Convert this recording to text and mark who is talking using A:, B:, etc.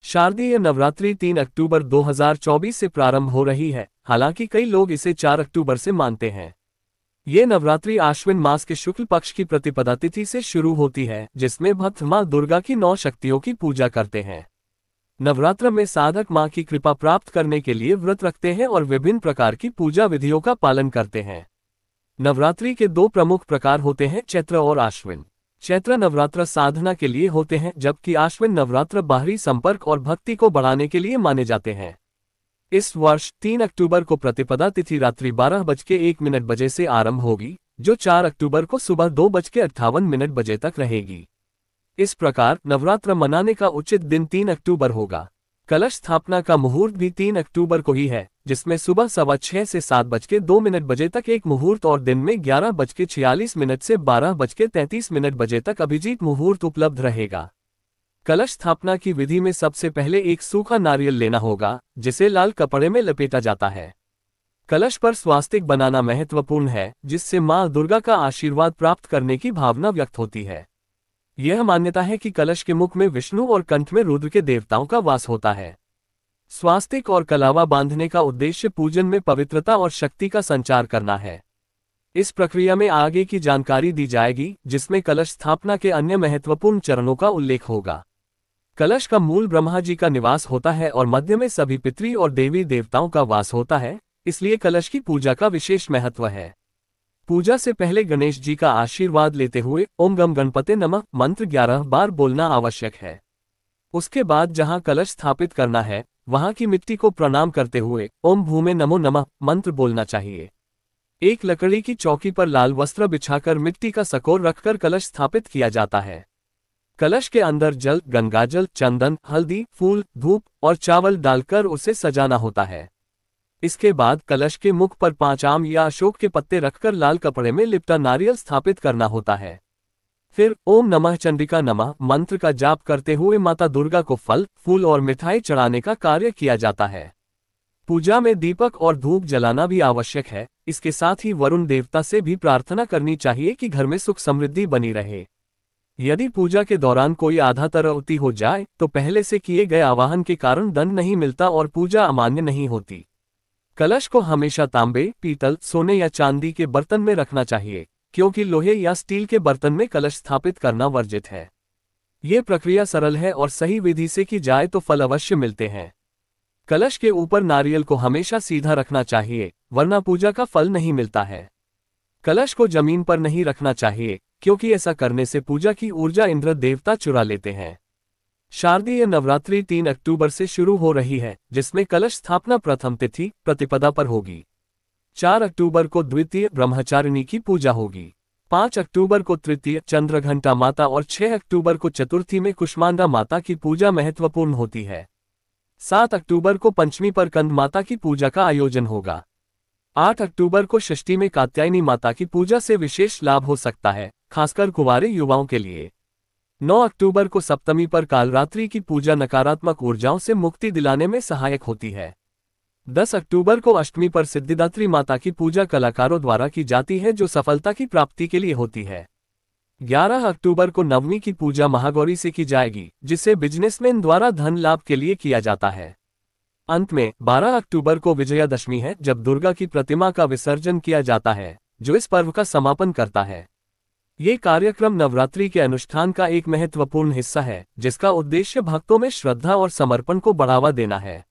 A: शारदीय नवरात्रि 3 अक्टूबर 2024 से प्रारंभ हो रही है, हालांकि कई लोग इसे 4 अक्टूबर से मानते हैं। ये नवरात्रि आश्विन मास के शुक्ल पक्ष की प्रतिपदा तिथि से शुरू होती है, जिसमें भक्त मां दुर्गा की 9 शक्तियों की पूजा करते हैं। नवरात्र में साधक मां की कृपा प्राप्त करने के लिए व्रत रखते हैं और विभिन्न प्रकार की पूजा विधियों का पालन करते हैं। नवरात्रि के 2 प्रमुख प्रकार होते हैं, चैत्र और आश्विन। चैत्र नवरात्र साधना के लिए होते हैं, जबकि आश्विन नवरात्र बाहरी संपर्क और भक्ति को बढ़ाने के लिए माने जाते हैं। इस वर्ष 3 अक्टूबर को प्रतिपदा तिथि रात्रि 12:01 बजे से आरंभ होगी, जो 4 अक्टूबर को सुबह 2:58 बजे तक रहेगी। इस प्रकार नवरात्र मनाने का उचित दिन 3 अक्टूबर होगा। कलश स्थापना का मुहूर्त भी 3 अक्टूबर को ही है, जिसमें सुबह 6:15 से 7:02 बजे तक एक मुहूर्त और दिन में 11:46 से 12:33 बजे तक अभिजीत मुहूर्त उपलब्ध रहेगा। कलश स्थापना की विधि में सबसे पहले एक सूखा नारियल लेना होगा, जिसे लाल कपड़े में लपेटा जाता है। कलश पर स्वास्तिक बनाना महत्वपूर्ण है, जिससे मां दुर्गा का आशीर्वाद प्राप्त करने की भावना व्यक्त होती है। यह मान्यता है कि कलश के मुख में विष्णु और कंठ में रुद्र के देवताओं का वास होता है। स्वास्तिक और कलावा बांधने का उद्देश्य पूजन में पवित्रता और शक्ति का संचार करना है। इस प्रक्रिया में आगे की जानकारी दी जाएगी, जिसमें कलश स्थापना के अन्य महत्वपूर्ण चरणों का उल्लेख होगा। कलश का मूल ब्रह्मा जी का निवास होता है और मध्य में सभी पितृ और देवी देवताओं का वास होता है, इसलिए कलश की पूजा का विशेष महत्व है। पूजा से पहले गणेश जी का आशीर्वाद लेते हुए ओम गम गणपते नमः मंत्र 11 बार बोलना आवश्यक है। उसके बाद जहां कलश स्थापित करना है, वहां की मिट्टी को प्रणाम करते हुए ओम भूमे नमो नमः मंत्र बोलना चाहिए। एक लकड़ी की चौकी पर लाल वस्त्र बिछाकर मिट्टी का सकोर रखकर कलश स्थापित किया जाता है। कलश के अंदर जल, गंगाजल, चंदन, हल्दी, फूल, धूप और चावल डालकर उसे सजाना होता है। इसके बाद कलश के मुख पर 5 आम या अशोक के पत्ते रखकर लाल कपड़े में लिपटा नारियल स्थापित करना होता है। फिर ओम नमः चंडिका नमः मंत्र का जाप करते हुए माता दुर्गा को फल, फूल और मिठाई चढ़ाने का कार्य किया जाता है। पूजा में दीपक और धूप जलाना भी आवश्यक है। इसके साथ ही वरुण देवता से भी प्रार्थना करनी चाहिए कि घर में सुख समृद्धि बनी रहे। यदि पूजा के दौरान कोई आधा तरह हो जाए तो पहले से किए गए आवाहन के कारण दंड नहीं मिलता और पूजा अमान्य नहीं होती। कलश को हमेशा तांबे, पीतल, सोने या चांदी के बर्तन में रखना चाहिए, क्योंकि लोहे या स्टील के बर्तन में कलश स्थापित करना वर्जित है। ये प्रक्रिया सरल है और सही विधि से की जाए तो फल अवश्य मिलते हैं। कलश के ऊपर नारियल को हमेशा सीधा रखना चाहिए, वरना पूजा का फल नहीं मिलता है। कलश को जमीन पर नहीं रखना चाहिए, क्योंकि ऐसा करने से पूजा की ऊर्जा इंद्र देवता चुरा लेते हैं। शारदीय नवरात्रि 3 अक्टूबर से शुरू हो रही है, जिसमें कलश स्थापना प्रथम तिथि प्रतिपदा पर होगी। 4 अक्टूबर को द्वितीय ब्रह्मचारिणी की पूजा होगी। 5 अक्टूबर को तृतीय चंद्रघंटा माता और 6 अक्टूबर को चतुर्थी में कुष्मांडा माता की पूजा महत्वपूर्ण होती है। 7 अक्टूबर को पंचमी पर कंद माता की पूजा का आयोजन होगा। 8 अक्टूबर को षष्ठी में कात्यायनी माता की पूजा से विशेष लाभ हो सकता है, खासकर कुंवारे युवाओं के लिए। 9 अक्टूबर को सप्तमी पर कालरात्रि की पूजा नकारात्मक ऊर्जाओं से मुक्ति दिलाने में सहायक होती है। 10 अक्टूबर को अष्टमी पर सिद्धिदात्री माता की पूजा कलाकारों द्वारा की जाती है, जो सफलता की प्राप्ति के लिए होती है। 11 अक्टूबर को नवमी की पूजा महागौरी से की जाएगी, जिसे बिजनेसमैन द्वारा धन लाभ के लिए किया जाता है। अंत में 12 अक्टूबर को विजयादशमी है, जब दुर्गा की प्रतिमा का विसर्जन किया जाता है, जो इस पर्व का समापन करता है। ये कार्यक्रम नवरात्रि के अनुष्ठान का एक महत्वपूर्ण हिस्सा है, जिसका उद्देश्य भक्तों में श्रद्धा और समर्पण को बढ़ावा देना है।